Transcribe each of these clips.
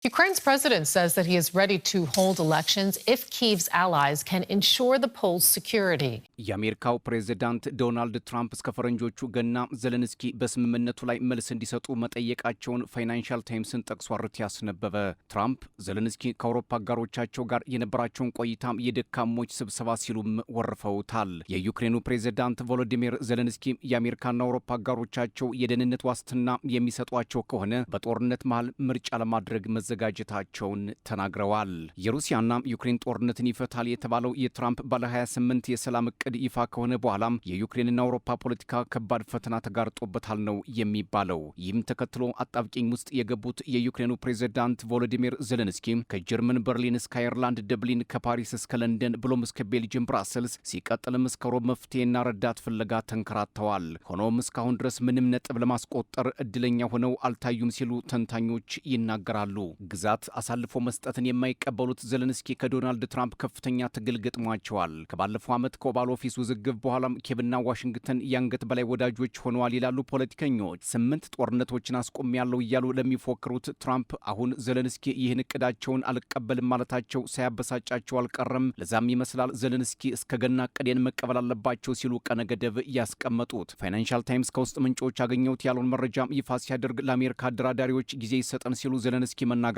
Ukraine's president says that he is ready to hold elections if Kyiv's allies can ensure the polls' security. የአሜሪካው ፕሬዝዳንት ዶናልድ ትራምፕ እስከ ፈረንጆቹ ገና ዘለንስኪ በስምምነቱ ላይ መልስ እንዲሰጡ መጠየቃቸውን ፋይናንሻል ታይምስን ጠቅሶ አርት ያስነበበ። ትራምፕ ዘለንስኪ ከአውሮፓ አጋሮቻቸው ጋር የነበራቸውን ቆይታም የደካሞች ስብሰባ ሲሉም ወርፈውታል። የዩክሬኑ ፕሬዝዳንት ቮሎዲሚር ዘለንስኪ የአሜሪካና አውሮፓ አጋሮቻቸው የደህንነት ዋስትና የሚሰጧቸው ከሆነ በጦርነት መሃል ምርጫ ለማድረግ መዘጋጀታቸውን ተናግረዋል። የሩሲያና ዩክሬን ጦርነትን ይፈታል የተባለው የትራምፕ ባለ 28 የሰላም እቅድ ይፋ ከሆነ በኋላም የዩክሬንና አውሮፓ ፖለቲካ ከባድ ፈተና ተጋርጦበታል ነው የሚባለው። ይህም ተከትሎ አጣብቂኝ ውስጥ የገቡት የዩክሬኑ ፕሬዝዳንት ቮሎዲሚር ዘለንስኪ ከጀርመን በርሊን እስከ አየርላንድ ደብሊን፣ ከፓሪስ እስከ ለንደን ብሎም እስከ ቤልጅየም ብራሰልስ ሲቀጥልም እስከ ሮም መፍትሄና ረዳት ፍለጋ ተንከራተዋል። ሆኖም እስካሁን ድረስ ምንም ነጥብ ለማስቆጠር እድለኛ ሆነው አልታዩም ሲሉ ተንታኞች ይናገራሉ። ግዛት አሳልፎ መስጠትን የማይቀበሉት ዘለንስኪ ከዶናልድ ትራምፕ ከፍተኛ ትግል ገጥሟቸዋል። ከባለፈው ዓመት ከኦቫል ኦፊስ ውዝግብ በኋላም ኪየቭና ዋሽንግተን የአንገት በላይ ወዳጆች ሆነዋል ይላሉ ፖለቲከኞች። 8 ጦርነቶችን አስቆሚያለሁ እያሉ ለሚፎክሩት ትራምፕ አሁን ዘለንስኪ ይህን እቅዳቸውን አልቀበልም ማለታቸው ሳያበሳጫቸው አልቀረም። ለዛም ይመስላል ዘለንስኪ እስከ ገና እቅዴን መቀበል አለባቸው ሲሉ ቀነ ገደብ ያስቀመጡት። ፋይናንሻል ታይምስ ከውስጥ ምንጮች ያገኘሁት ያለውን መረጃም ይፋ ሲያደርግ ለአሜሪካ አደራዳሪዎች ጊዜ ይሰጠን ሲሉ ዘለንስኪ መናገራቸውን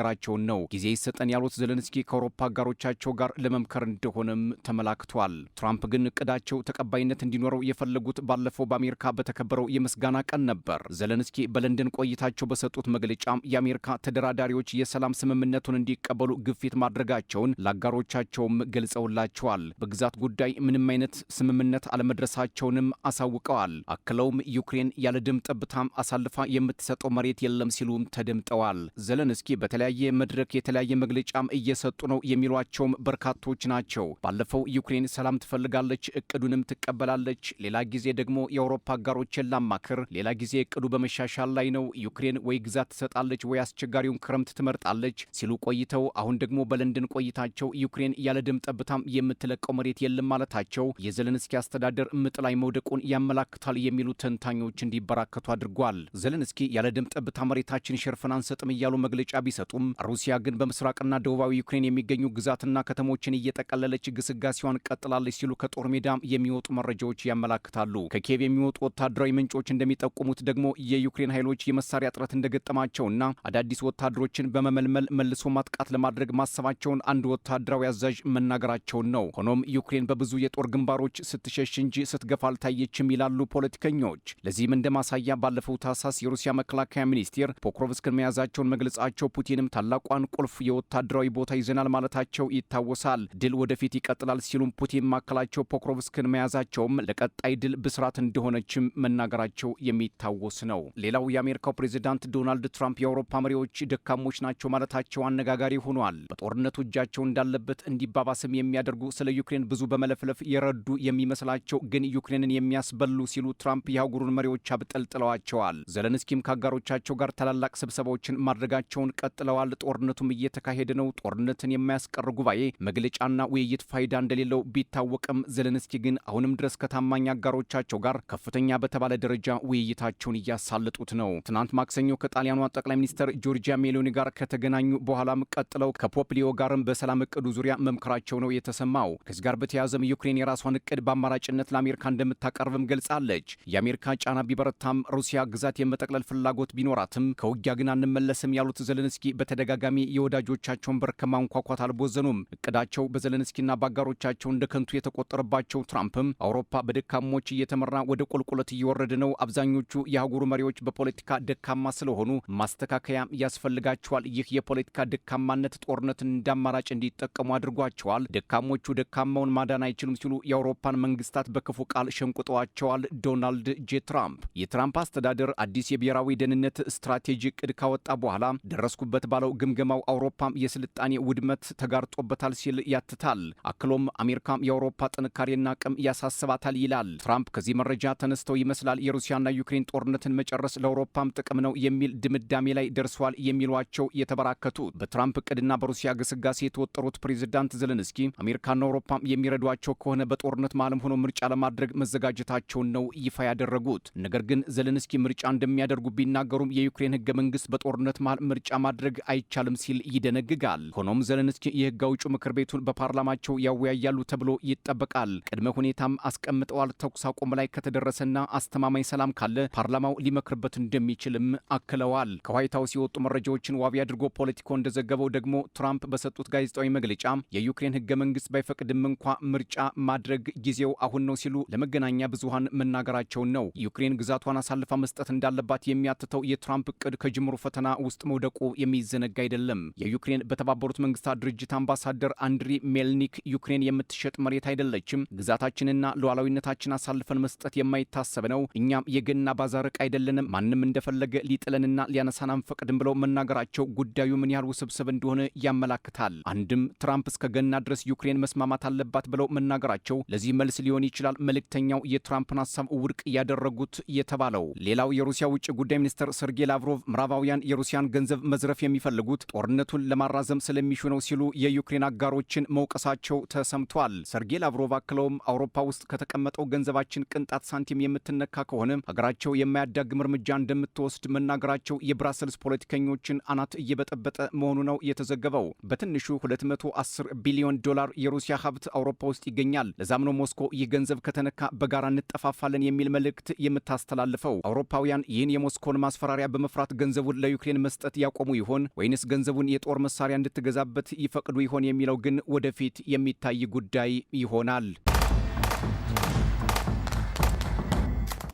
ነው። ጊዜ ይሰጠን ያሉት ዘለንስኪ ከአውሮፓ አጋሮቻቸው ጋር ለመምከር እንደሆነም ተመላክቷል። ትራምፕ ግን እቅዳቸው ተቀባይነት እንዲኖረው የፈለጉት ባለፈው በአሜሪካ በተከበረው የምስጋና ቀን ነበር። ዘለንስኪ በለንደን ቆይታቸው በሰጡት መግለጫም የአሜሪካ ተደራዳሪዎች የሰላም ስምምነቱን እንዲቀበሉ ግፊት ማድረጋቸውን ለአጋሮቻቸውም ገልጸውላቸዋል። በግዛት ጉዳይ ምንም አይነት ስምምነት አለመድረሳቸውንም አሳውቀዋል። አክለውም ዩክሬን ያለ ደም ጠብታም አሳልፋ የምትሰጠው መሬት የለም ሲሉም ተደምጠዋል። ዘለንስኪ በተለያየ መድረክ የተለያየ መግለጫም እየሰጡ ነው የሚሏቸውም በርካቶች ናቸው። ባለፈው ዩክሬን ሰላም ትፈልጋለች፣ እቅዱንም ትቀበላለች፣ ሌላ ጊዜ ደግሞ የአውሮፓ አጋሮችን ላማክር፣ ሌላ ጊዜ እቅዱ በመሻሻል ላይ ነው፣ ዩክሬን ወይ ግዛት ትሰጣለች ወይ አስቸጋሪውን ክረምት ትመርጣለች ሲሉ ቆይተው አሁን ደግሞ በለንደን ቆይታቸው ዩክሬን ያለ ደም ጠብታም የምትለቀው መሬት የለም ማለታቸው የዘለንስኪ አስተዳደር ምጥ ላይ መውደቁን ያመላክታል የሚሉ ተንታኞች እንዲበራከቱ አድርጓል። ዘለንስኪ ያለ ደም ጠብታ መሬታችን ሸርፈን አንሰጥም እያሉ መግለጫ ቢሰጡም ሩሲያ ግን በምስራቅና ደቡባዊ ዩክሬን የሚገኙ ግዛትና ከተሞችን እየጠቀለለች ግስጋሴዋን ቀጥላለች ሲሉ ከጦር ሜዳ የሚወጡ መረጃዎች ያመላክታሉ። ከኪየቭ የሚወጡ ወታደራዊ ምንጮች እንደሚጠቁሙት ደግሞ የዩክሬን ኃይሎች የመሳሪያ እጥረት እንደገጠማቸውና አዳዲስ ወታደሮችን በመመልመል መልሶ ማጥቃት ለማድረግ ማሰባቸውን አንድ ወታደራዊ አዛዥ መናገራቸውን ነው። ሆኖም ዩክሬን በብዙ የጦር ግንባሮች ስትሸሽ እንጂ ስትገፋ አልታየችም ይላሉ ፖለቲከኞች። ለዚህም እንደ ማሳያ ባለፈው ታህሳስ የሩሲያ መከላከያ ሚኒስቴር ፖክሮቭስክን መያዛቸውን መግለጻቸው፣ ፑቲንም ታላቋን ቁልፍ የወታደራዊ ቦታ ይዘናል ማለታቸው ይታወሳል። ድል ወደፊት ይቀጥላል ሲሉም ፑቲን ማከላቸው ፖክሮቭስክን መያዛቸውም ለቀጣይ ድል ብስራት እንደሆነችም መናገራቸው የሚታወስ ነው። ሌላው የአሜሪካው ፕሬዝዳንት ዶናልድ ትራምፕ የአውሮፓ መሪዎች ደካሞች ናቸው ማለታቸው አነጋጋሪ ሆኗል። በጦርነቱ እጃቸው እንዳለበት እንዲባባስም የሚያደርጉ ስለ ዩክሬን ብዙ በመለፍለፍ የረዱ የሚመስላቸው ግን ዩክሬንን የሚያስበሉ ሲሉ ትራምፕ የአህጉሩን መሪዎች አብጠልጥለዋቸዋል። ዘለንስኪም ከአጋሮቻቸው ጋር ታላላቅ ስብሰባዎችን ማድረጋቸውን ቀጥለዋል። ጦርነቱም እየተካሄደ ነው። ጦርነትን የማያስቀር ጉባኤ መግለጫና ውይይት ፋይዳ እንደሌለው ቢታወቅም ዘለንስኪ ግን አሁንም ድረስ ከታማኝ አጋሮቻቸው ጋር ከፍተኛ በተባለ ደረጃ ውይይታቸውን እያሳለጡት ነው። ትናንት ማክሰኞ ከጣሊያኗ ጠቅላይ ሚኒስትር ጆርጂያ ሜሎኒ ጋር ከተገናኙ በኋላም ቀጥለው ከፖፕ ሊዮ ጋርም በሰላም እቅዱ ዙሪያ መምከራቸው ነው የተሰማው። ከዚህ ጋር በተያያዘም ዩክሬን የራሷን እቅድ በአማራጭነት ለአሜሪካ እንደምታቀርብም ገልጻለች። የአሜሪካ ጫና ቢበረታም ሩሲያ ግዛት የመጠቅለል ፍላጎት ቢኖራትም ከውጊያ ግን አንመለስም ያሉት ዘለንስኪ በተደጋጋሚ የወዳጆቻቸውን በር ከማንኳኳት አልቦዘኑም። እቅዳቸው በዘለንስኪና በአጋሮቻቸው እንደ ከንቱ የተቆጠረባቸው ትራምፕም አውሮፓ በደካሞች እየተመራ ወደ ቁልቁለት እየወረደ ነው፣ አብዛኞቹ የአህጉሩ መሪዎች በፖለቲካ ደካማ ስለሆኑ ማስተካከያ ያስፈልጋቸዋል፣ ይህ የፖለቲካ ደካማነት ጦርነትን እንዳማራጭ እንዲጠቀሙ አድርጓቸዋል፣ ደካሞቹ ደካማውን ማዳን አይችሉም ሲሉ የአውሮፓን መንግስታት በክፉ ቃል ሸንቁጠዋቸዋል። ዶናልድ ጄ ትራምፕ የትራምፕ አስተዳደር አዲስ የብሔራዊ ደህንነት ስትራቴጂ እቅድ ካወጣ በኋላ ደረስኩበት ባለው ግምገማው አውሮፓም የስልጣኔ ውድመት ተጋርጦበታል ሲል ያትታል። አክሎም አሜሪካም የአውሮፓ ጥንካሬና አቅም ያሳስባታል ይላል። ትራምፕ ከዚህ መረጃ ተነስተው ይመስላል የሩሲያና ዩክሬን ጦርነትን መጨረስ ለአውሮፓም ጥቅም ነው የሚል ድምዳሜ ላይ ደርሷል የሚሏቸው የተበራከቱት። በትራምፕ እቅድና በሩሲያ ግስጋሴ የተወጠሩት ፕሬዝዳንት ዘለንስኪ አሜሪካና አውሮፓም የሚረዷቸው ከሆነ በጦርነት መሃልም ሆኖ ምርጫ ለማድረግ መዘጋጀታቸውን ነው ይፋ ያደረጉት። ነገር ግን ዘለንስኪ ምርጫ እንደሚያደርጉ ቢናገሩም የዩክሬን ህገ መንግስት በጦርነት መሃል ምርጫ ማድረግ ማድረግ አይቻልም ሲል ይደነግጋል። ሆኖም ዘለንስኪ የህግ አውጪ ምክር ቤቱን በፓርላማቸው ያወያያሉ ተብሎ ይጠበቃል። ቅድመ ሁኔታም አስቀምጠዋል። ተኩስ አቁም ላይ ከተደረሰና አስተማማኝ ሰላም ካለ ፓርላማው ሊመክርበት እንደሚችልም አክለዋል። ከዋይት ሀውስ የወጡ መረጃዎችን ዋቢ አድርጎ ፖለቲኮ እንደዘገበው ደግሞ ትራምፕ በሰጡት ጋዜጣዊ መግለጫ የዩክሬን ህገ መንግስት ባይፈቅድም እንኳ ምርጫ ማድረግ ጊዜው አሁን ነው ሲሉ ለመገናኛ ብዙሃን መናገራቸውን ነው። ዩክሬን ግዛቷን አሳልፋ መስጠት እንዳለባት የሚያትተው የትራምፕ እቅድ ከጅምሩ ፈተና ውስጥ መውደቁ የሚዘነጋ አይደለም። የዩክሬን በተባበሩት መንግስታት ድርጅት አምባሳደር አንድሪ ሜልኒክ ዩክሬን የምትሸጥ መሬት አይደለችም፣ ግዛታችንና ሉዓላዊነታችን አሳልፈን መስጠት የማይታሰብ ነው፣ እኛም የገና ባዛር ዕቃ አይደለንም፣ ማንም እንደፈለገ ሊጥለንና ሊያነሳን አንፈቅድም ብለው መናገራቸው ጉዳዩ ምን ያህል ውስብስብ እንደሆነ ያመላክታል። አንድም ትራምፕ እስከ ገና ድረስ ዩክሬን መስማማት አለባት ብለው መናገራቸው ለዚህ መልስ ሊሆን ይችላል መልእክተኛው የትራምፕን ሀሳብ ውድቅ ያደረጉት የተባለው። ሌላው የሩሲያ ውጭ ጉዳይ ሚኒስትር ሰርጌይ ላቭሮቭ ምዕራባውያን የሩሲያን ገንዘብ መዝረፍ የሚፈልጉት ጦርነቱን ለማራዘም ስለሚሹ ነው ሲሉ የዩክሬን አጋሮችን መውቀሳቸው ተሰምቷል። ሰርጌይ ላቭሮቭ አክለውም አውሮፓ ውስጥ ከተቀመጠው ገንዘባችን ቅንጣት ሳንቲም የምትነካ ከሆነ ሀገራቸው የማያዳግም እርምጃ እንደምትወስድ መናገራቸው የብራሰልስ ፖለቲከኞችን አናት እየበጠበጠ መሆኑ ነው የተዘገበው። በትንሹ 210 ቢሊዮን ዶላር የሩሲያ ሀብት አውሮፓ ውስጥ ይገኛል። ለዛም ነው ሞስኮ ይህ ገንዘብ ከተነካ በጋራ እንጠፋፋለን የሚል መልእክት የምታስተላልፈው። አውሮፓውያን ይህን የሞስኮን ማስፈራሪያ በመፍራት ገንዘቡን ለዩክሬን መስጠት ያቆሙ ይሆን ወይንስ ገንዘቡን የጦር መሳሪያ እንድትገዛበት ይፈቅዱ ይሆን የሚለው ግን ወደፊት የሚታይ ጉዳይ ይሆናል።